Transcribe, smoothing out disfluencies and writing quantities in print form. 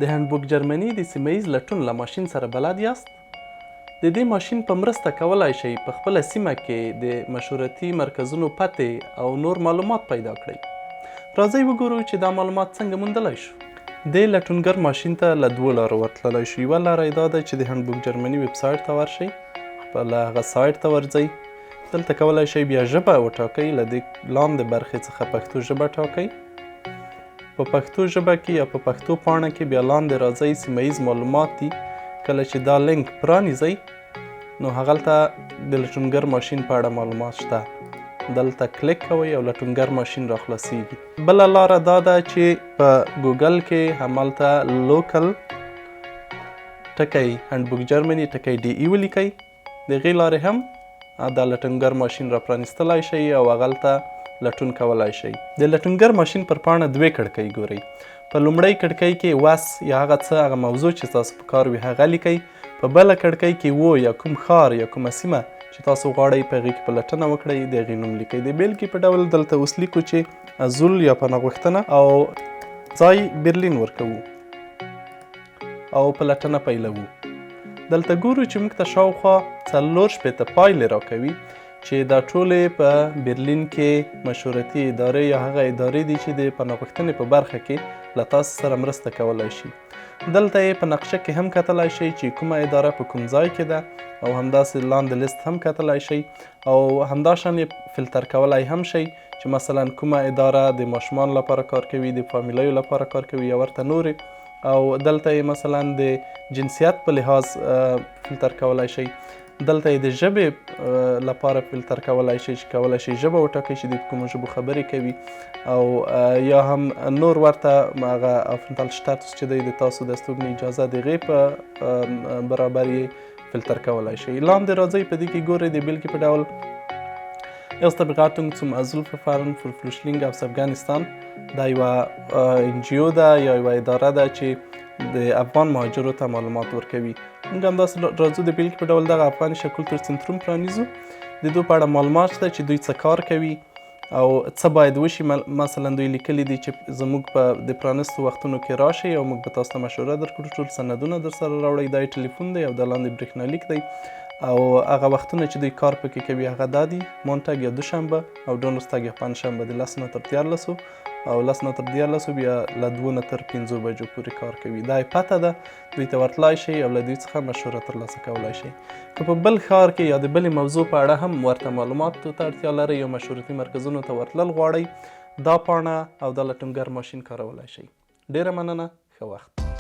د هندبوک جرمني د سیمه ییز لټون له ماشین سره بلد یاست؟ د دې ماشین په مرسته کولی شئ په خپله سیمه کې د مشورتي مرکزونو پتې او نور معلومات پیدا کړئ. راځئ وګورو چې دا معلومات څنګه موندلی شو. دې لټونګر ماشین ته له دوو لارو ورتللی شو. یوه لاره یې دا ده چې د هندبوک جرمني ویب سایټ ته ورشئ، خپله هغه سایټ ته ورځئ. دلته کولی شئ بیا ژبه وټاکئ، له دې لاندې برخې څخه پښتو ژبه ټاکئ. په پښتو ژبه کې یا په پښتو پاڼه کې بیا لاندې راځئ سیمه ییز معلومات دي. کله چې دا لینک پرانیزئ نو هغلته د لټونګر ماشین په اړه معلومات شته. دلته کلیک کوئ او لټونګر ماشین راخلاصیږي. بله لاره دا ده چې په ګوګل کې همالته لوکل ټکی هندبوک جرمني ټکی ډي ای ولیکئ. د هغې لارې هم دا لټونګر ماشین را پرانیستلی شئ او هغلته لټون کولی شئ. د لټونګر ماشین پر پاڼه دوې کړکۍ ګورئ. په لومړۍ کړکۍ کې وس یا هغه څه هغه موضوع چې تاسو په کار وي هغه لیکئ. په بله کړکۍ کې یا کوم ښار یا کومه سیمه چې تاسو غواړئ په هغې کې په لټنه وکړئ د هغې نوم لیکئ. د بېلګې په ډول دلته اوس لیکو چې ازول یا پناه غوښتنه او ځای برلین ورکوو او په لټنه پیلوو. دلته ګورو چې موږ ته شاوخوا 4 پایلې راکوي چې دا ټولې په برلین کې مشورتي ادارې یا هغه ادارې دي چې د پناه غوښتنې په برخه کې له تاسو سره مرسته کولی شي. دلته یې په نقشه کې هم کتلی شئ چې کومه اداره په کوم ځای کې ده او همداسې لاندې لیست هم کتلی شئ او همداشان یې فلتر کولی هم شئ چې مثلا کومه اداره د ماشومانو لپاره کار کوي، د فامیلیو لپاره کار کوي یا ورته نورې. او دلته یې مثلا د جنسیت په لحاظ فلتر کولی شئ. دلته یې د ژبې لپاره فلتر کولی شئ چې کولی شئ ژبه وټاکئ چې د کومو ژبو خبرې کوي او یا هم نور ورته هغه افنتالشتاتوس چې دی د تاسو د استوګنې اجازه د هغې په برابر یې فلتر کولی شئ. لاندې راځئ په دې کې ګورئ د بېلګې په ډول Erste Beratung zum Asylverfahren für Flüchtlinge aus Afghanistan. دا یوه NGO ده یا یوه اداره ده چې د افغان مهاجرو ته معلومات ورکوي. موږ همداسې راځو د بېلګې په ډول دغه افغان کلتور سنتروم پرانیزو. د دوی په اړه معلومات شته چې دوی څه کار کوي او څه باید وشي. مثلا دوی لیکلي دي چې زموږ په د پرانیستو وختونو کې راشئ او موږ به تاسو ته مشوره درکړو. ټول سندونه در سره راوړئ. دا یې ټلیفون دی او د لاندې برېښنالیک دی او هغه وختونه چې دوی کار پکې کوي هغه دا دي: مونټګ یا دوشنبه او ډونرستګ یا پنجشنبه د 10 نه تر 14 او 10 نه تر 14 بیا له 2 نه تر 5 بجو پورې کار کوي. دا یې پته ده، دوی ته ورتلای شئ او له دوی څخه مشوره ترلاسه کولی شئ. که په بل ښار کې یا د بلې موضوع په اړه هم ورته معلوماتو ته اړتیا لرئ یا مشورتي مرکزونو ته ورتلل غواړئ، دا پاڼه او دا لټونګر ماشین کارولی شئ. ډېره مننه، ښه وخت.